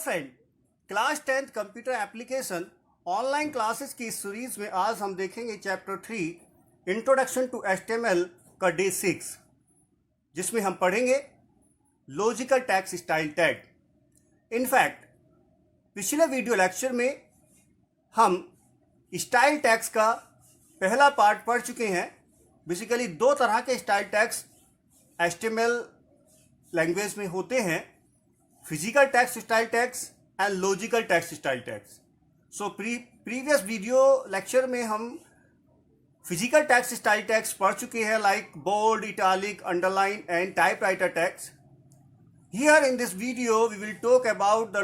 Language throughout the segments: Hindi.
Friend, class 10th computer application online classes की इस सीरीज में आज हम देखेंगे चैप्टर 3 इंट्रोडक्शन टू HTML का डे 6, जिसमें हम पढ़ेंगे logical tags style tag. In fact पिछले वीडियो लेक्चर में हम स्टाइल टैग्स का पहला पार्ट पढ़ चुके हैं। बेसिकली दो तरह के स्टाइल टैग्स HTML लैंग्वेज में होते हैं, physical tags style tags and logical tags style tags. So previous video lecture में हम फिजिकल टैग्स स्टाइल टैग्स पढ़ चुके हैं, like bold, italic, underline and typewriter tags. Here in this video we will talk about the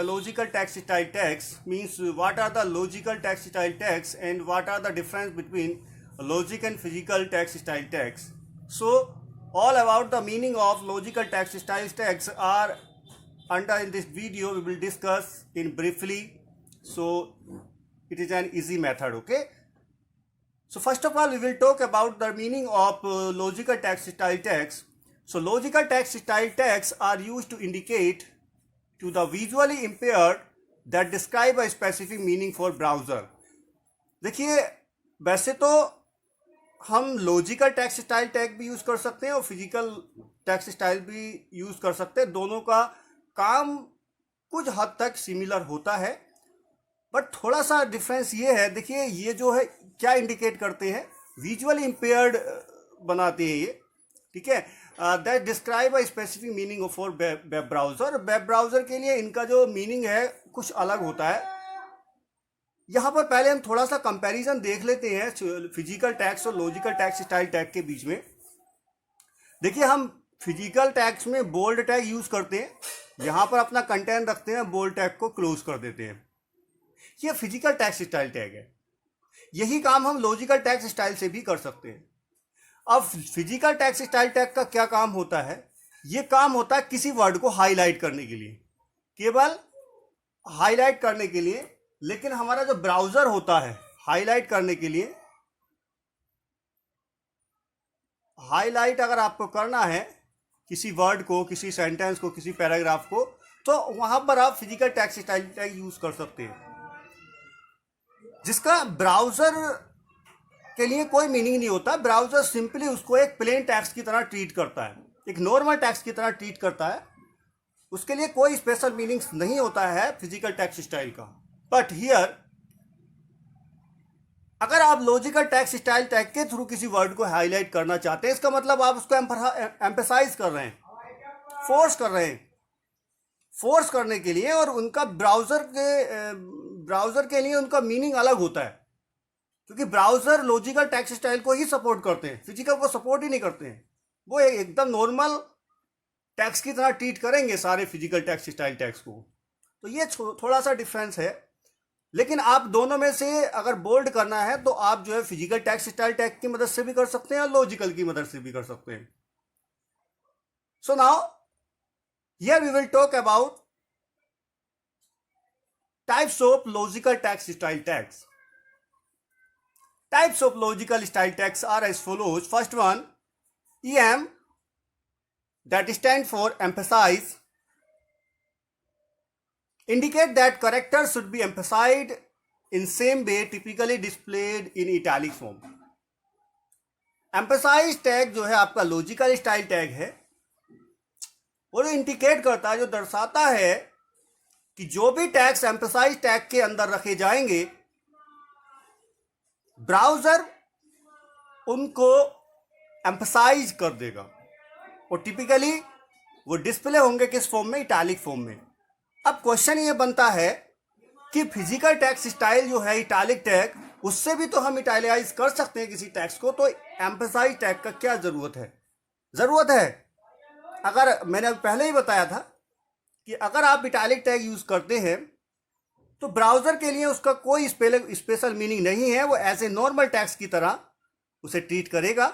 logical text style tags, means what are the logical text style tags and what are the difference between logic and physical text style tags. So all about the meaning of logical text style tags are under in this video we will discuss in briefly, so it is an easy method. Okay, so first of all we will talk about the meaning of logical text style tags. So logical text style tags are used to indicate to the visually impaired that describe a specific meaning for browser. देखिए, वैसे तो हम लॉजिकल टेक्स्ट स्टाइल टैग भी यूज़ कर सकते हैं और फिजिकल टेक्स्ट स्टाइल भी यूज़ कर सकते हैं। दोनों का काम कुछ हद तक सिमिलर होता है, बट थोड़ा सा डिफरेंस ये है। देखिए, ये जो है क्या इंडिकेट करते हैं, विजुअली इम्पेयर्ड बनाते हैं ये, ठीक है। That describe a specific meaning for web browser. Web browser के लिए इनका जो मीनिंग है कुछ अलग होता है। यहाँ पर पहले हम थोड़ा सा कंपैरिजन देख लेते हैं फिजिकल टैग्स और लॉजिकल टैग्स स्टाइल टैग के बीच में। देखिए, हम फिजिकल टैग्स में बोल्ड टैग यूज़ करते हैं, यहाँ पर अपना कंटेंट रखते हैं, बोल्ड टैग को क्लोज कर देते हैं। ये फिजिकल टैग्स स्टाइल टैग है। यही काम हम लॉजिकल टैग्स स्टाइल से भी कर सकते हैं। अब फिजिकल टैग्स स्टाइल टैग का क्या काम होता है? ये काम होता है किसी वर्ड को हाईलाइट करने के लिए, केवल हाईलाइट करने के लिए। लेकिन हमारा जो ब्राउज़र होता है, हाईलाइट करने के लिए, हाईलाइट अगर आपको करना है किसी वर्ड को, किसी सेंटेंस को, किसी पैराग्राफ को, तो वहाँ पर आप physical tags style tag use कर सकते हैं, जिसका ब्राउज़र के लिए कोई मीनिंग नहीं होता। ब्राउज़र सिंपली उसको एक प्लेन टेक्स्ट की तरह ट्रीट करता है, एक नॉर्मल टेक्स्ट की तरह ट्रीट करता है। उसके लिए कोई स्पेशल मीनिंग्स नहीं होता है फिजिकल टेक्स्ट स्टाइल का। बट हियर अगर आप लॉजिकल टेक्स्ट स्टाइल टैग के थ्रू किसी वर्ड को हाईलाइट करना चाहते हैं, इसका मतलब आप उसको एम्फसाइज कर रहे हैं, फोर्स कर रहे हैं, फोर्स करने के लिए। और उनका ब्राउज़र के लिए उनका मीनिंग अलग होता है, क्योंकि ब्राउज़र लॉजिकल टेक्स्ट स्टाइल को ही सपोर्ट करते हैं, फिजिकल को सपोर्ट ही नहीं करते हैं। वो एकदम नॉर्मल टेक्स्ट की तरह ट्रीट करेंगे सारे फिजिकल टेक्स्ट स्टाइल टैग्स को। तो ये थोड़ा सा डिफरेंस है। लेकिन आप दोनों में से अगर बोल्ड करना है तो आप जो है फिजिकल टेक्स्ट स्टाइल टैग की मदद से भी कर सकते हैं और लॉजिकल की मदद से भी कर सकते हैं। So now here we will talk about types of logical text style tags. Types of logical style tags are as follows. First one, EM, that stand for emphasize, indicate that characters should be emphasized in same way, typically displayed in italic form. Emphasize tag जो है आपका लॉजिकल स्टाइल टैग है, वो जो इंडिकेट करता है, जो दर्शाता है कि जो भी टैग्स एम्फसाइज टैग के अंदर रखे जाएंगे, ब्राउज़र उनको एम्फसाइज कर देगा और टिपिकली वो डिस्प्ले होंगे किस फॉर्म में? इटैलिक फॉर्म में। अब क्वेश्चन ये बनता है कि फिजिकल टैक्स स्टाइल जो है इटैलिक टैग, उससे भी तो हम इटैलियाइज कर सकते हैं किसी टैक्स को, तो एम्फसाइज टैग का क्या ज़रूरत है? ज़रूरत है। अगर मैंने पहले ही बताया था कि अगर आप इटैलिक टैग यूज़ करते हैं तो ब्राउज़र के लिए उसका कोई स्पेशल मीनिंग नहीं है, वो एज ए नॉर्मल टैक्स की तरह उसे ट्रीट करेगा।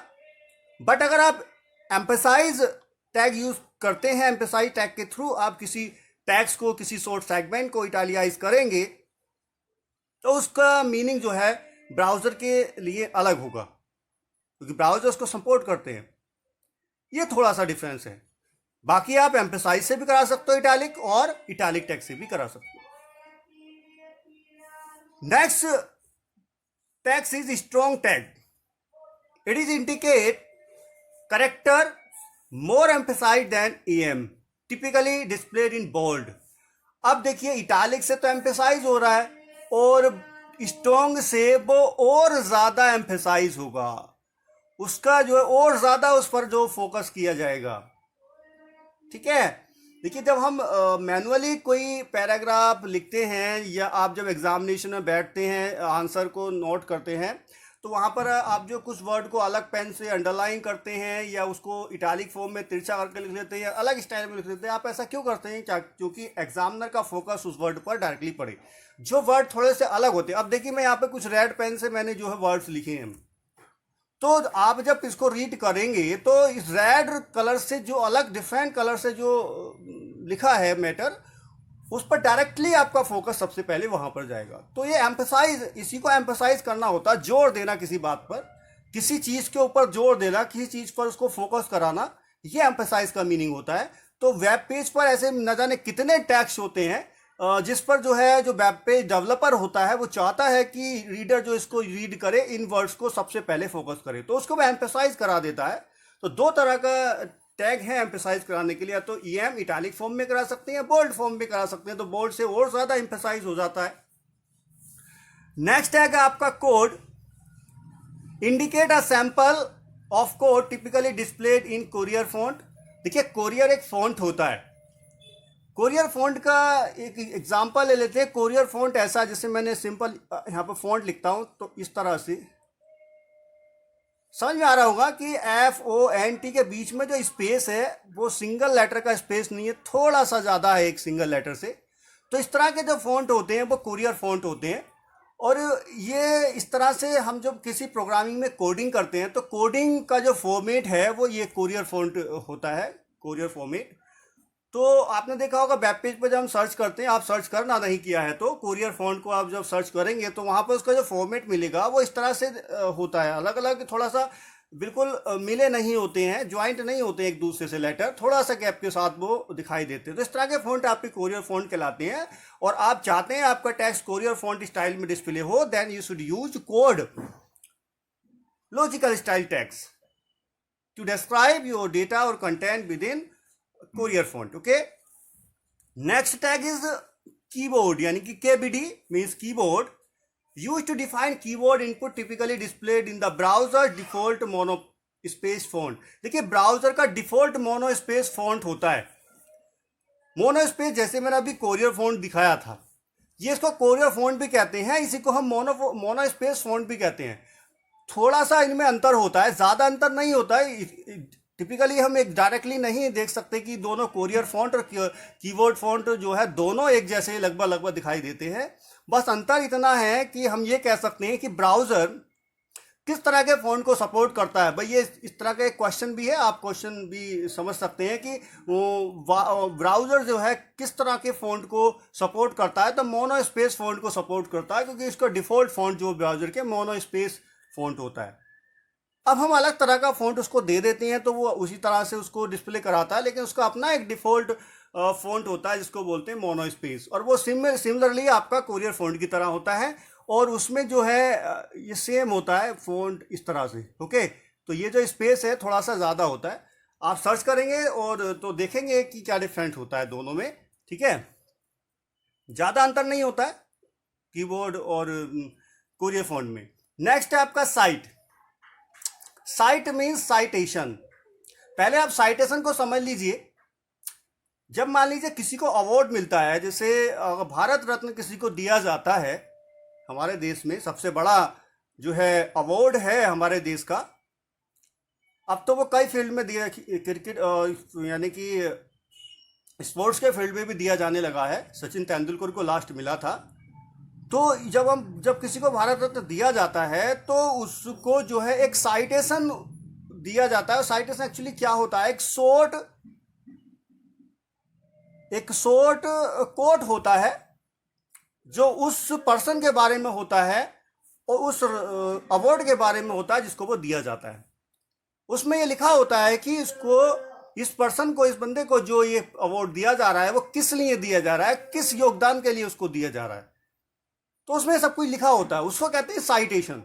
बट अगर आप एम्फसाइज टैग यूज़ करते हैं, एम्फसाइज टैग के थ्रू आप किसी टैग्स को, किसी शॉर्ट सेगमेंट को इटालियाइज करेंगे, तो उसका मीनिंग जो है ब्राउज़र के लिए अलग होगा, क्योंकि ब्राउज़र उसको सपोर्ट करते हैं। ये थोड़ा सा डिफरेंस है। बाकी आप एम्फेसाइज से भी करा सकते हो इटैलिक, और इटैलिक टैग से भी करा सकते हो। Next tag is strong tag. It is indicate character more emphasize than em, typically displayed in bold. अब देखिए इटैलिक से तो एम्फेसाइज हो रहा है, और स्ट्रॉन्ग से वो और ज्यादा एम्फेसाइज होगा, उसका जो है और ज्यादा उस पर जो फोकस किया जाएगा। ठीक है। देखिए जब हम मैनुअली कोई पैराग्राफ लिखते हैं, या आप जब एग्जामिनेशन में बैठते हैं आंसर को नोट करते हैं, तो वहाँ पर आप जो कुछ वर्ड को अलग पेन से अंडरलाइन करते हैं, या उसको इटैलिक फॉर्म में तिरछा करके लिख लेते हैं, या अलग स्टाइल में लिख लेते हैं। आप ऐसा क्यों करते हैं? क्योंकि एग्जामिनर का फोकस उस वर्ड पर डायरेक्टली पड़े, जो वर्ड थोड़े से अलग होते हैं। अब देखिए मैं यहाँ पे कुछ रेड पेन से मैंने जो है वर्ड्स लिखे हैं, तो आप जब इसको रीड करेंगे तो इस रेड कलर से जो अलग डिफरेंट कलर से जो लिखा है मैटर, उस पर डायरेक्टली आपका फोकस सबसे पहले वहां पर जाएगा। तो ये एम्फसाइज, इसी को एम्फसाइज करना होता है, जोर देना किसी बात पर, किसी चीज के ऊपर जोर देना, किसी चीज पर उसको फोकस कराना, ये एम्फसाइज का मीनिंग होता है। तो वेब पेज पर ऐसे न जाने कितने टैग्स होते हैं, जिस पर जो है जो वेब पेज डेवलपर होता है वो चाहता है कि रीडर जो इसको रीड करे इन वर्ड्स को सबसे पहले फोकस करे, तो उसको वो एम्फसाइज करा देता है। तो दो तरह का टैग है एम्फसाइज कराने के लिए, तो em इटैलिक फॉर्म में करा सकते हैं, बोल्ड फॉर्म में करा सकते हैं, तो बोल्ड से और ज्यादा एम्फसाइज हो जाता है। नेक्स्ट टैग है आपका code. Indicate a sample of code typically displayed in courier font. देखिए कोरियर एक फॉन्ट होता है, कोरियर फॉन्ट का एक एग्जांपल ले लेते हैं। कोरियर फॉन्ट ऐसा, जैसे मैंने सिंपल यहाँ पर फॉन्ट लिखता हूँ तो इस तरह से समझ में आ रहा होगा कि FONT के बीच में जो स्पेस है वो सिंगल लेटर का स्पेस नहीं है, थोड़ा सा ज़्यादा है एक सिंगल लेटर से। तो इस तरह के जो फॉन्ट होते हैं वो कोरियर फॉन्ट होते हैं। और ये इस तरह से हम जब किसी प्रोग्रामिंग में कोडिंग करते हैं तो कोडिंग का जो फॉर्मेट है वो ये कोरियर फॉन्ट होता है, कोरियर फॉर्मेट। तो आपने देखा होगा वेब पेज पर जब हम सर्च करते हैं, आप सर्च करना नहीं किया है तो कोरियर फॉन्ट को आप जब सर्च करेंगे तो वहाँ पर उसका जो फॉर्मेट मिलेगा वो इस तरह से होता है, अलग अलग, थोड़ा सा बिल्कुल मिले नहीं होते हैं, ज्वाइंट नहीं होते हैं एक दूसरे से, लेटर थोड़ा सा गैप के साथ वो दिखाई देते हैं। तो इस तरह के फॉन्ट आपके कोरियर फॉन्ट कहलाते हैं। और आप चाहते हैं आपका टेक्स्ट कोरियर फॉन्ट स्टाइल में डिस्प्ले हो, then you should use code logical style text to describe your data और content within courier font. Okay. Next tag is keyboard, यानी कि KBD means keyboard, use to define keyboard input typically displayed in the browser default monospace font. देखिए ब्राउजर का डिफॉल्ट मोनो स्पेस फॉन्ट होता है। मोनो स्पेस जैसे मैंने अभी कोरियर फॉन्ट दिखाया था, ये इसको कोरियर फॉन्ट भी कहते हैं, इसी को हम मोनो स्पेस फॉन्ट भी कहते हैं। थोड़ा सा इनमें अंतर होता है, ज़्यादा अंतर नहीं होता है। टिपिकली हम एक डायरेक्टली नहीं देख सकते कि दोनों कोरियर फॉन्ट और कीबोर्ड फॉन्ट जो है दोनों एक जैसे लगभग दिखाई देते हैं। बस अंतर इतना है कि हम ये कह सकते हैं कि ब्राउज़र किस तरह के फ़ॉन्ट को सपोर्ट करता है। भाई ये इस तरह का एक क्वेश्चन भी है, आप क्वेश्चन भी समझ सकते हैं कि वो ब्राउज़र जो है किस तरह के फ़ॉन्ट को सपोर्ट करता है। तो मोनो स्पेस फ़ॉन्ट को सपोर्ट करता है, क्योंकि इसका डिफ़ॉल्ट फ़ॉन्ट जो ब्राउज़र के मोनो स्पेस फ़ॉन्ट होता है। अब हम अलग तरह का फ़ॉन्ट उसको दे देते हैं तो वो उसी तरह से उसको डिस्प्ले कराता है, लेकिन उसका अपना एक डिफ़ॉल्ट फ़ॉन्ट होता है जिसको बोलते हैं मोनो स्पेस, और वो सिमिलरली आपका कोरियर फ़ॉन्ट की तरह होता है। और उसमें जो है ये सेम होता है फ़ॉन्ट इस तरह से। ओके। तो ये जो स्पेस है थोड़ा सा ज़्यादा होता है, आप सर्च करेंगे और तो देखेंगे कि क्या डिफरेंट होता है दोनों में। ठीक है, ज़्यादा अंतर नहीं होता है कीबोर्ड और कोरियर फ़ॉन्ट में। नेक्स्ट है आपका साइट। Site means citation. पहले आप साइटेशन को समझ लीजिए। जब मान लीजिए किसी को अवार्ड मिलता है, जैसे भारत रत्न किसी को दिया जाता है, हमारे देश में सबसे बड़ा जो है अवार्ड है हमारे देश का। अब तो वो कई फील्ड में दिया, क्रिकेट यानी कि स्पोर्ट्स के फील्ड में भी दिया जाने लगा है। सचिन तेंदुलकर को लास्ट मिला था। तो जब किसी को भारत रत्न दिया जाता है तो उसको जो है एक साइटेशन दिया जाता है। साइटेशन एक्चुअली क्या होता है, एक शॉर्ट कोट होता है जो उस पर्सन के बारे में होता है और उस अवार्ड के बारे में होता है जिसको वो दिया जाता है। उसमें ये लिखा होता है कि इसको इस पर्सन को, इस बंदे को जो ये अवार्ड दिया जा रहा है वो किस लिए दिया जा रहा है, किस योगदान के लिए उसको दिया जा रहा है, तो उसमें सब कुछ लिखा होता है, उसको कहते हैं साइटेशन।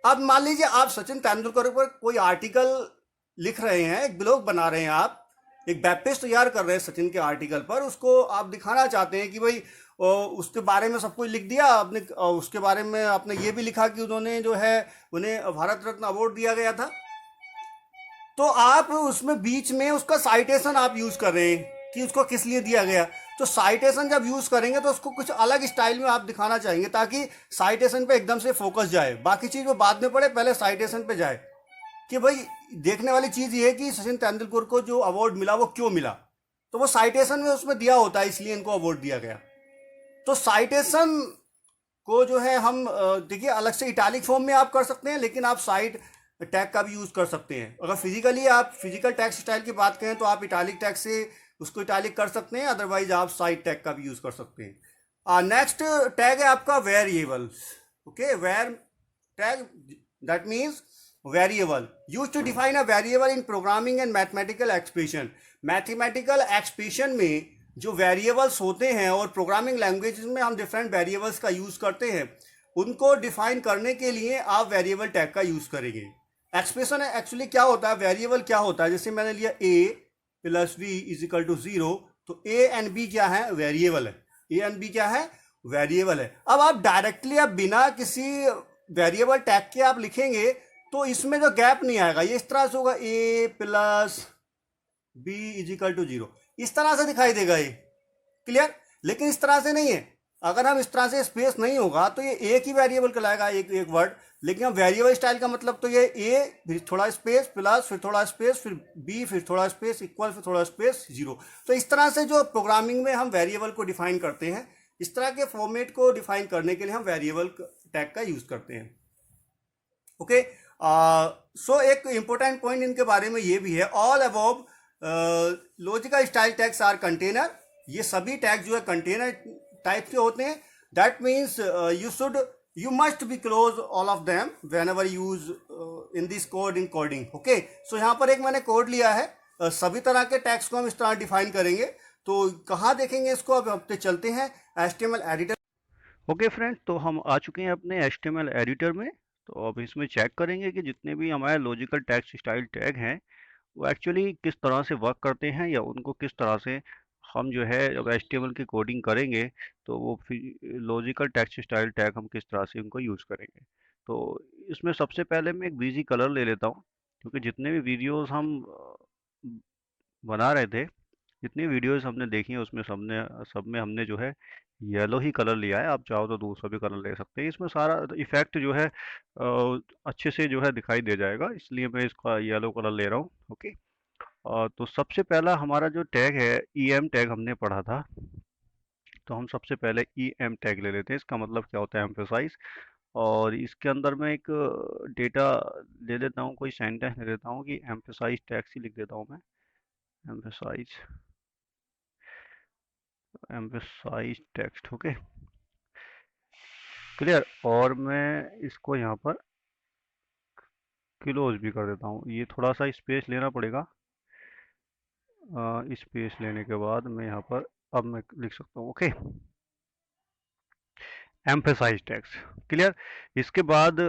अब मान लीजिए आप सचिन तेंदुलकर पर कोई आर्टिकल लिख रहे हैं, एक ब्लॉग बना रहे हैं, आप एक वेब पेज तैयार कर रहे हैं सचिन के आर्टिकल पर, उसको आप दिखाना चाहते हैं कि भाई उसके बारे में सब कुछ लिख दिया आपने, उसके बारे में आपने ये भी लिखा कि उन्होंने जो है उन्हें भारत रत्न अवार्ड दिया गया था, तो आप उसमें बीच में उसका साइटेशन आप यूज कर रहे हैं कि उसको किस लिए दिया गया। तो साइटेशन जब यूज करेंगे तो उसको कुछ अलग स्टाइल में आप दिखाना चाहेंगे ताकि साइटेशन पे एकदम से फोकस जाए, बाकी चीज वो बाद में पड़े, पहले साइटेशन पे जाए कि भाई देखने वाली चीज ये है कि सचिन तेंदुलकर को जो अवार्ड मिला वो क्यों मिला, तो वो साइटेशन में उसमें दिया होता है, इसलिए इनको अवार्ड दिया गया। तो साइटेशन को जो है हम देखिए अलग से इटालिक फॉर्म में आप कर सकते हैं, लेकिन आप साइट टैग का भी यूज कर सकते हैं। अगर फिजिकली आप फिजिकल टैग स्टाइल की बात करें तो आप इटालिक टैग से उसको इटालिक कर सकते हैं, अदरवाइज आप साइट टैग का भी यूज कर सकते हैं। नेक्स्ट टैग है आपका variables. Okay, var tag that means variable use to define a variable in programming and mathematical expression. Mathematical expression में जो वेरिएबल्स होते हैं और प्रोग्रामिंग लैंग्वेज में हम डिफरेंट वेरिएबल्स का यूज करते हैं, उनको डिफाइन करने के लिए आप वेरिएबल टैग का यूज करेंगे। एक्सप्रेशन एक्चुअली क्या होता है, वेरिएबल क्या होता है, जैसे मैंने लिया A plus B is equal to 0, तो ए एंड बी क्या है, वेरिएबल है। ए एंड बी क्या है, वेरिएबल है। अब आप डायरेक्टली आप बिना किसी वेरिएबल टैग के आप लिखेंगे तो इसमें जो गैप नहीं आएगा, ये इस तरह से होगा, A plus B is equal to 0, इस तरह से दिखाई देगा ये, क्लियर। लेकिन इस तरह से नहीं है, अगर हम इस तरह से स्पेस नहीं होगा तो ये एक ही वेरिएबल कहलाएगा, एक वर्ड। लेकिन हम वेरिएबल स्टाइल का मतलब तो ये ए फिर थोड़ा स्पेस प्लस फिर थोड़ा स्पेस फिर बी फिर थोड़ा स्पेस इक्वल फिर थोड़ा स्पेस 0। तो इस तरह से जो प्रोग्रामिंग में हम वेरिएबल को डिफाइन करते हैं, इस तरह के फॉर्मेट को डिफाइन करने के लिए हम वेरिएबल टैग का यूज करते हैं। ओके, सो एक इंपॉर्टेंट पॉइंट इनके बारे में ये भी है, all above logical style tags are container. ये सभी टैग जो है कंटेनर टाइप के होते हैं। That means you must be close all of them whenever use in this code in coding. Okay, so यहाँ पर एक मैंने कोड लिया है, सभी तरह के टैग्स को हम इस तरह डिफाइन करेंगे। तो कहाँ देखेंगे इसको, अब अपने चलते हैं HTML एडिटर। ओके फ्रेंड, तो हम आ चुके हैं अपने HTML एडिटर में। तो अब इसमें चेक करेंगे कि जितने भी हमारे लॉजिकल टेक्स्ट स्टाइल टैग हैं वो एक्चुअली किस तरह से वर्क करते हैं, या उनको किस तरह से हम जो है जब HTML की कोडिंग करेंगे तो वो लॉजिकल टेक्स्ट स्टाइल टैग हम किस तरह से उनको यूज़ करेंगे। तो इसमें सबसे पहले मैं एक बिजी कलर ले लेता हूँ, क्योंकि जितने भी वीडियोस हम बना रहे थे, जितनी वीडियोस हमने देखी हैं उसमें सब में हमने जो है येलो ही कलर लिया है। आप चाहो तो दूसरा भी कलर ले सकते हैं, इसमें सारा इफेक्ट जो है अच्छे से जो है दिखाई दे जाएगा, इसलिए मैं इसका येलो कलर ले रहा हूँ। ओके, तो सबसे पहला हमारा जो टैग है EM टैग हमने पढ़ा था, तो हम सबसे पहले EM टैग ले लेते हैं। इसका मतलब क्या होता है, एम्फेसाइज। और इसके अंदर मैं एक डेटा ले लेता हूँ, कोई सेंटेंस ले लेता हूँ कि एम्फेसाइज टैग्स ही लिख देता हूँ मैं, emphasize emphasize text. Okay, clear. और मैं इसको यहाँ पर क्लोज भी कर देता हूँ, ये थोड़ा सा स्पेस लेना पड़ेगा। स्पेस लेने के बाद मैं यहाँ पर अब मैं लिख सकता हूँ ओके, एम्फेसाइज टैग्स, क्लियर। इसके बाद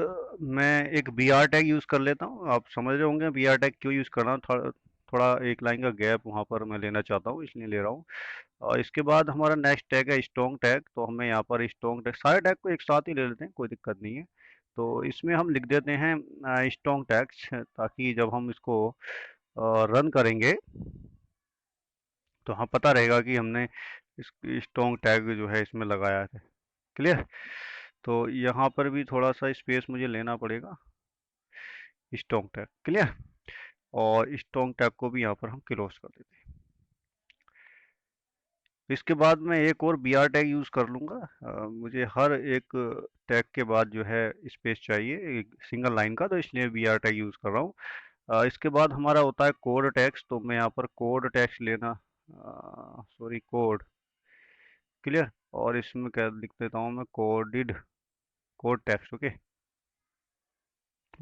मैं एक BR टैग यूज़ कर लेता हूँ। आप समझ रहे होंगे BR टैग क्यों यूज़ करना, थोड़ा एक लाइन का गैप वहाँ पर मैं लेना चाहता हूँ, इसलिए ले रहा हूँ। और इसके बाद हमारा नेक्स्ट टैग है स्ट्रॉन्ग टैग। तो हमें यहाँ पर स्ट्रॉन्ग टैग, सारे टैग को एक साथ ही ले लेते हैं, कोई दिक्कत नहीं है। तो इसमें हम लिख देते हैं स्ट्रॉन्ग टैग्स, ताकि जब हम इसको रन करेंगे तो हाँ पता रहेगा कि हमने इस स्ट्रॉन्ग टैग जो है इसमें लगाया है, क्लियर। तो यहाँ पर भी थोड़ा सा स्पेस मुझे लेना पड़ेगा, स्ट्रॉन्ग टैग, क्लियर। और स्ट्रॉन्ग टैग को भी यहाँ पर हम क्लोज कर देते हैं। इसके बाद मैं एक और BR टैग यूज़ कर लूँगा। मुझे हर एक टैग के बाद जो है स्पेस चाहिए एक सिंगल लाइन का, तो इसलिए BR टैग यूज़ कर रहा हूँ। इसके बाद हमारा होता है कोड टैग्स। तो मैं यहाँ पर कोड टैग्स लेना, सॉरी कोड, क्लियर। और इसमें क्या लिख देता हूँ मैं, कोडिड कोड टैग्स। ओके,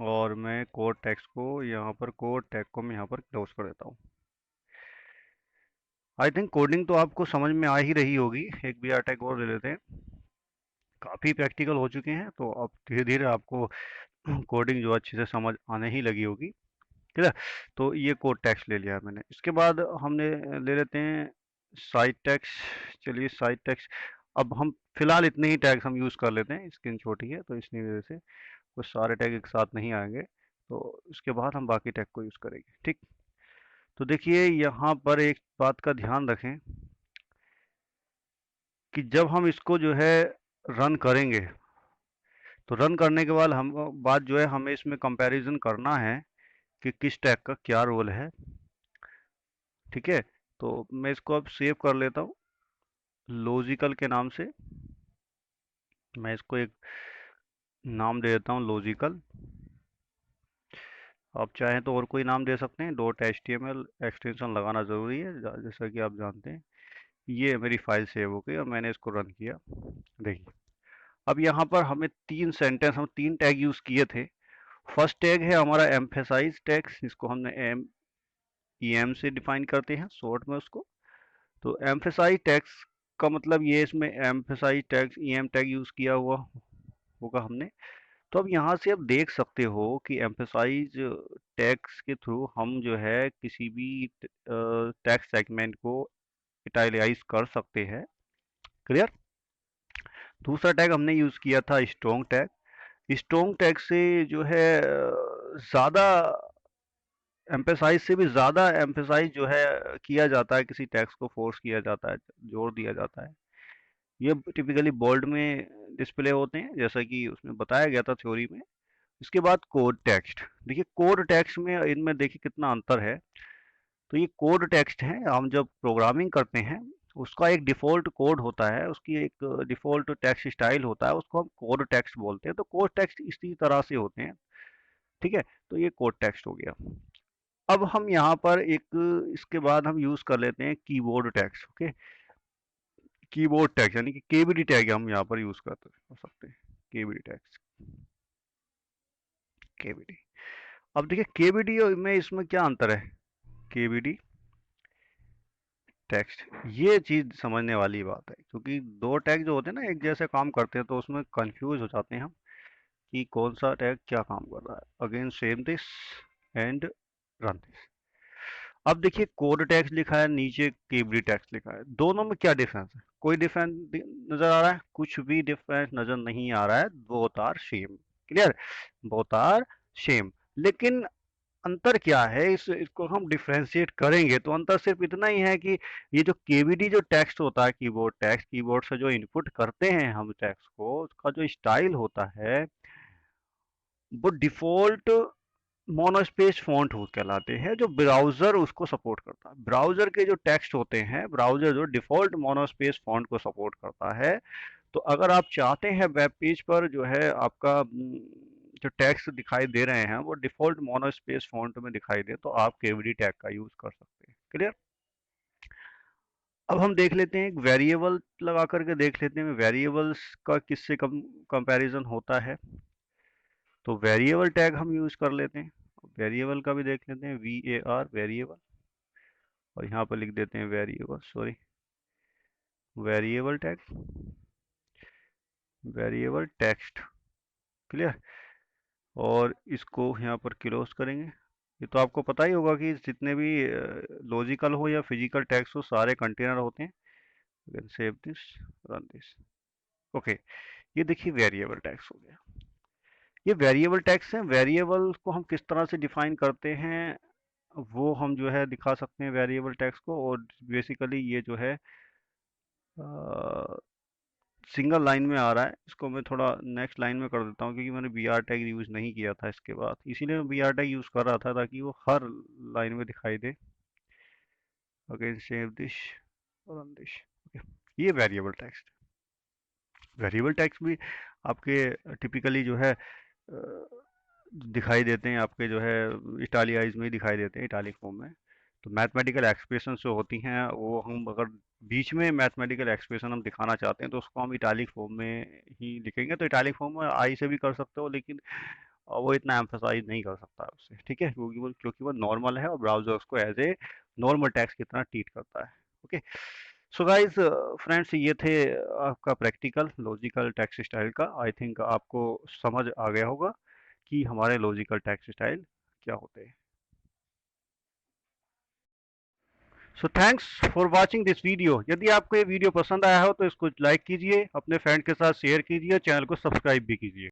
और मैं कोड टेक्स्ट को यहाँ पर कोड टैग को मैं यहाँ पर क्लोज कर देता हूँ। आई थिंक कोडिंग तो आपको समझ में आ ही रही होगी। एक भी टैग और ले लेते हैं। काफ़ी प्रैक्टिकल हो चुके हैं तो अब धीरे धीरे आपको कोडिंग जो अच्छे से समझ आने ही लगी होगी। ठीक है, तो ये कोड टेक्स्ट ले लिया मैंने। इसके बाद हमने ले लेते हैं साइड टेक्स्ट। चलिए साइड टेक्स्ट, अब हम फिलहाल इतने ही टैग्स हम यूज़ कर लेते हैं, स्क्रीन छोटी है तो इसकी वजह से कुछ सारे टैग एक साथ नहीं आएंगे, तो इसके बाद हम बाकी टैग को यूज़ करेंगे। ठीक, तो देखिए यहाँ पर एक बात का ध्यान रखें कि जब हम इसको जो है रन करेंगे, तो रन करने के बाद जो है हमें इसमें कंपैरिजन करना है कि किस टैग का क्या रोल है। ठीक है, तो मैं इसको अब सेव कर लेता हूँ लॉजिकल के नाम से। मैं इसको एक नाम दे देता हूँ लॉजिकल। आप चाहें तो और कोई नाम दे सकते हैं। Dot H T M L extension लगाना ज़रूरी है, जैसा कि आप जानते हैं। ये मेरी फाइल सेव हो गई और मैंने इसको रन किया। देखिए अब यहाँ पर हम तीन टैग यूज़ किए थे। फर्स्ट टैग है हमारा एम्फेसाइज टैग, जिसको हमने एम से डिफाइन करते हैं शॉर्ट में उसको। तो एम्फेसाइज टैग्स का मतलब ये, इसमें emphasize tags EM tag use किया हुआ होगा हमने। तो अब यहाँ से आप देख सकते हो कि एम्फेसाइज टैग्स के थ्रू हम जो है किसी भी टैग सेगमेंट को इटैलियाइज कर सकते हैं। क्लियर। दूसरा टैग हमने यूज़ किया था स्ट्रॉन्ग टैग। स्ट्रॉन्ग टैग से जो है ज़्यादा एम्फेसाइज से भी ज़्यादा एम्फेसाइज जो है किया जाता है, किसी टैक्स को फोर्स किया जाता है, जोर दिया जाता है। ये टिपिकली बोल्ड में डिस्प्ले होते हैं, जैसा कि उसमें बताया गया था थ्योरी में। इसके बाद कोड टेक्स्ट। देखिए कोड टेक्स्ट में इनमें देखिए कितना अंतर है। तो ये कोड टेक्स्ट है, हम जब प्रोग्रामिंग करते हैं उसका एक डिफ़ॉल्ट कोड होता है, उसकी एक डिफ़ॉल्ट टेक्स्ट स्टाइल होता है, उसको हम कोड टेक्स्ट बोलते हैं। तो कोड टेक्स्ट इसी तरह से होते हैं। ठीक है, तो ये कोड टेक्स्ट हो गया। अब हम यहाँ पर इसके बाद हम यूज़ कर लेते हैं keyboard tags. Okay, keyboard tags यानी कि केबीडी टैग हम यहाँ पर यूज़ कर सकते हैं। KBD tags, KBD. अब देखिए केबीडी में इसमें क्या अंतर है। केबीडी टेक्स्ट, ये चीज़ समझने वाली बात है, क्योंकि दो टैग जो होते हैं ना एक जैसे काम करते हैं, तो उसमें कंफ्यूज हो जाते हैं हम कि कौन सा टैग क्या काम कर रहा है। Again same this and run this. अब देखिए कोड टेक्स्ट लिखा है, नीचे केबीडी टेक्स्ट लिखा है, दोनों में क्या डिफरेंस है। कोई डिफरेंस नजर आ रहा है? कुछ भी डिफरेंस नजर नहीं आ रहा है। Both are same. Clear, both are same. लेकिन अंतर क्या है, इसको हम डिफरेंशिएट करेंगे तो अंतर सिर्फ इतना ही है कि ये जो केबीडी जो टेक्स्ट होता है, कीबोर्ड टेक्स्ट, कीबोर्ड से जो इनपुट करते हैं हम टेक्स्ट को, उसका जो स्टाइल होता है वो डिफॉल्ट मोनोस्पेस फॉन्ट हो कहलाते हैं, जो ब्राउज़र उसको सपोर्ट करता है। ब्राउज़र के जो टेक्स्ट होते हैं, ब्राउज़र जो डिफ़ॉल्ट मोनोस्पेस फॉन्ट को सपोर्ट करता है। तो अगर आप चाहते हैं वेब पेज पर जो है आपका जो टेक्स्ट दिखाई दे रहे हैं वो डिफ़ॉल्ट मोनोस्पेस फॉन्ट में दिखाई दे, तो आप केवडी टैग का यूज़ कर सकते हैं। क्लियर। अब हम देख लेते हैं एक वेरिएबल लगा करके देख लेते हैं वेरिएबल्स का किससे कंपैरिजन होता है। तो वेरिएबल टैग हम यूज़ कर लेते हैं। वेरिएबल का भी देख लेते हैं, VAR वेरिएबल, और यहाँ पर लिख देते हैं variable, sorry, variable tag, variable text. Clear. और इसको यहाँ पर क्लोज करेंगे। ये तो आपको पता ही होगा कि जितने भी लॉजिकल हो या फिजिकल टैग्स हो सारे कंटेनर होते हैं। Save this, run this. Okay, ये देखिए वेरिएबल टैग्स हो गया। ये वेरिएबल टैग्स हैं। वेरिएबल को हम किस तरह से डिफाइन करते हैं वो हम जो है दिखा सकते हैं वेरिएबल टैग्स को। और बेसिकली ये जो है सिंगल लाइन में आ रहा है। इसको मैं थोड़ा नेक्स्ट लाइन में कर देता हूँ, क्योंकि मैंने बी आर टैग यूज़ नहीं किया था इसके बाद, इसीलिए मैं बी आर टैग यूज़ कर रहा था ताकि वो हर लाइन में दिखाई दे। Again save this, run this. ये वेरिएबल टेक्स्ट। वेरिएबल टेक्स्ट भी आपके टिपिकली जो है दिखाई देते हैं, आपके जो है इटालियाइज में ही दिखाई देते हैं, इटालिक फॉर्म में। तो मैथमेटिकल एक्सप्रेशन जो होती हैं वो हम अगर बीच में मैथमेटिकल एक्सप्रेशन हम दिखाना चाहते हैं तो उसको हम इटालिक फॉर्म में ही लिखेंगे। तो इटालिक फॉर्म में आई से भी कर सकते हो, लेकिन वो इतना एम्फसाइज नहीं कर सकता है उससे, ठीक है, क्योंकि वो नॉर्मल है और ब्राउज़र उसको एज ए नॉर्मल टेक्स्ट की तरह ट्रीट करता है। ओके, सो गाइस फ्रेंड्स, ये थे आपका प्रैक्टिकल लॉजिकल टेक्स्ट स्टाइल का। आई थिंक आपको समझ आ गया होगा कि हमारे लॉजिकल टेक्स्ट स्टाइल क्या होते हैं। So thanks for watching this video. यदि आपको ये वीडियो पसंद आया हो तो इसको लाइक कीजिए, अपने फ्रेंड के साथ शेयर कीजिए, चैनल को सब्सक्राइब भी कीजिए।